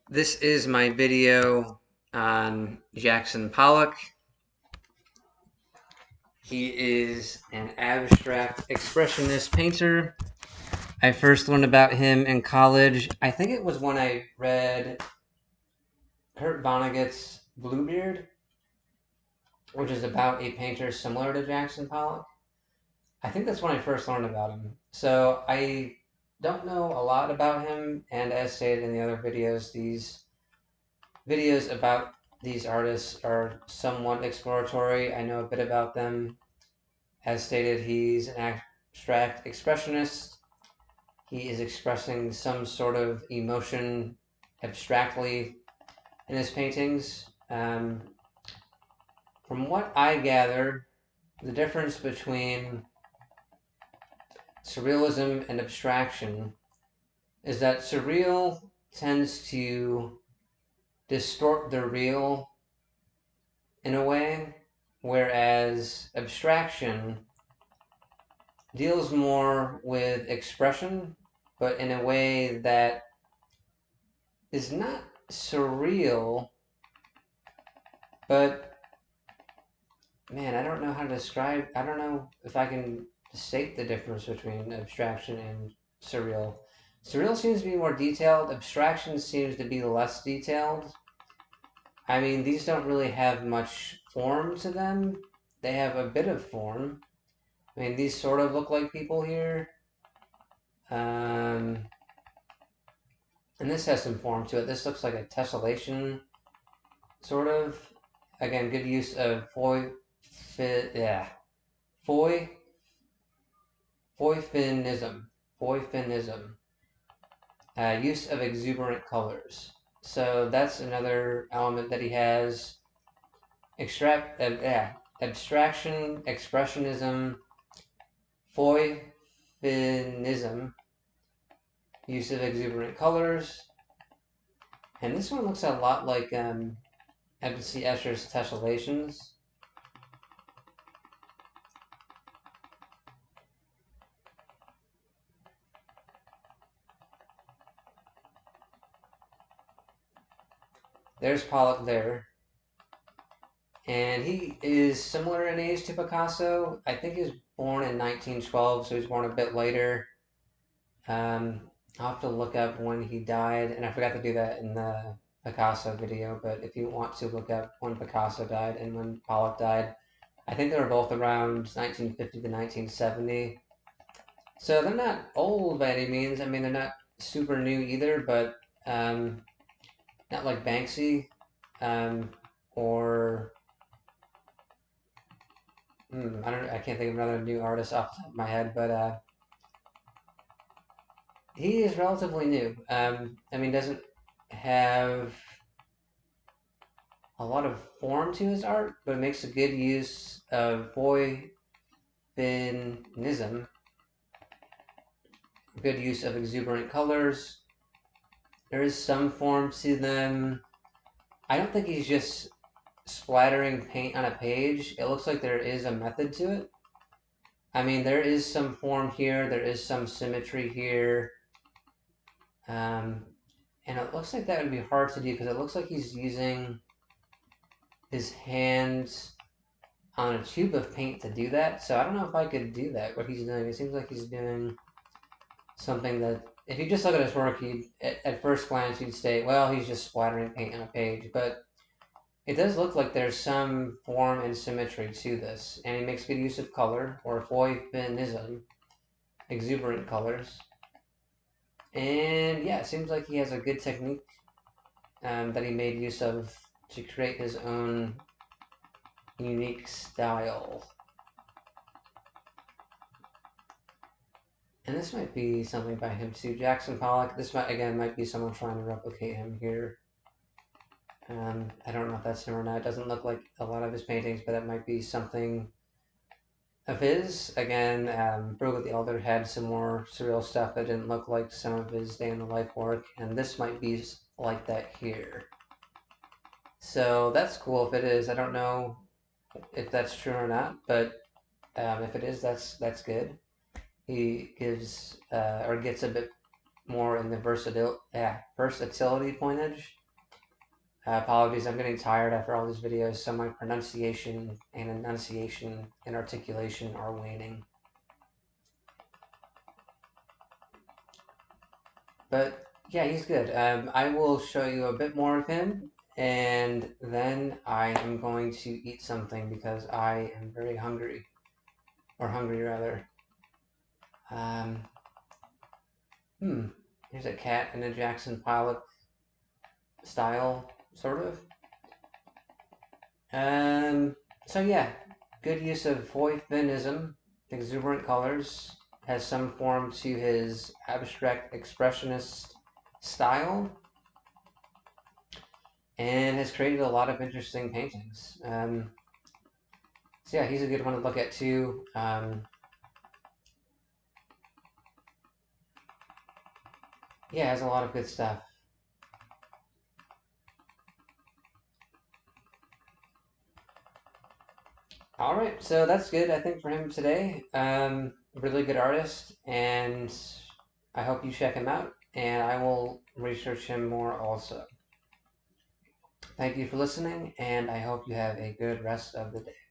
This is my video on Jackson Pollock. He is an abstract expressionist painter. I first learned about him in college. I think it was when I read Kurt Vonnegut's Bluebeard, which is about a painter similar to Jackson Pollock. I think that's when I first learned about him. So I don't know a lot about him, and as stated in the other videos, these videos about these artists are somewhat exploratory. I know a bit about them. As stated, he's an abstract expressionist. He is expressing some sort of emotion abstractly in his paintings. From what I gather, the difference between surrealism and abstraction is that surreal tends to distort the real in a way, whereas abstraction deals more with expression, but in a way that is not surreal, but man, I don't know how to describe, I don't know if I can state the difference between abstraction and surreal. Surreal seems to be more detailed, abstraction seems to be less detailed. I mean, these don't really have much form to them. They have a bit of form. I mean, these sort of look like people here. Um, and this has some form to it. This looks like a tessellation, sort of. Again, good use of foy, foifinism. Foifinism. Use of exuberant colors. So that's another element that he has. Abstraction, expressionism, foifinism, use of exuberant colors. And this one looks a lot like Edward C. Escher's tessellations. There's Pollock there. And he is similar in age to Picasso. I think he was born in 1912, so he was born a bit later. I'll have to look up when he died, and I forgot to do that in the Picasso video, but if you want to look up when Picasso died and when Pollock died, I think they were both around 1950 to 1970. So they're not old by any means. I mean, they're not super new either, but not like Banksy or I can't think of another new artist off the top of my head, but he is relatively new. I mean, doesn't have a lot of form to his art, but makes a good use of boyfinism, good use of exuberant colors. There is some form to them. I don't think he's just splattering paint on a page. It looks like there is a method to it. I mean, there is some form here, there is some symmetry here. And it looks like that would be hard to do because it looks like he's using his hands on a tube of paint to do that. So I don't know if I could do that, what he's doing. It seems like he's doing something that, if you just look at his work, at first glance, you'd say, well, he's just splattering paint on a page. But it does look like there's some form and symmetry to this. And he makes good use of color, or foifinism, exuberant colors. And yeah, it seems like he has a good technique that he made use of to create his own unique style. And this might be something by him too. Jackson Pollock, this might be someone trying to replicate him here. I don't know if that's him or not. It doesn't look like a lot of his paintings, but that might be something of his. Again, Bruegel the Elder had some more surreal stuff that didn't look like some of his day in the life work, and this might be like that here. So that's cool if it is. I don't know if that's true or not, but if it is, that's good. He gives or gets a bit more in the versatility pointage. Apologies, I'm getting tired after all these videos, so my pronunciation and enunciation and articulation are waning. But yeah, he's good. I will show you a bit more of him, and then I am going to eat something because I am very hungry, or hungry rather. Um, Here's a cat in a Jackson Pollock style, sort of. So yeah, good use of Huygenism, exuberant colors, has some form to his abstract expressionist style, and has created a lot of interesting paintings. So yeah, he's a good one to look at too. Yeah, has a lot of good stuff. All right, so that's good, I think, for him today. Really good artist, and I hope you check him out, and I will research him more also. Thank you for listening, and I hope you have a good rest of the day.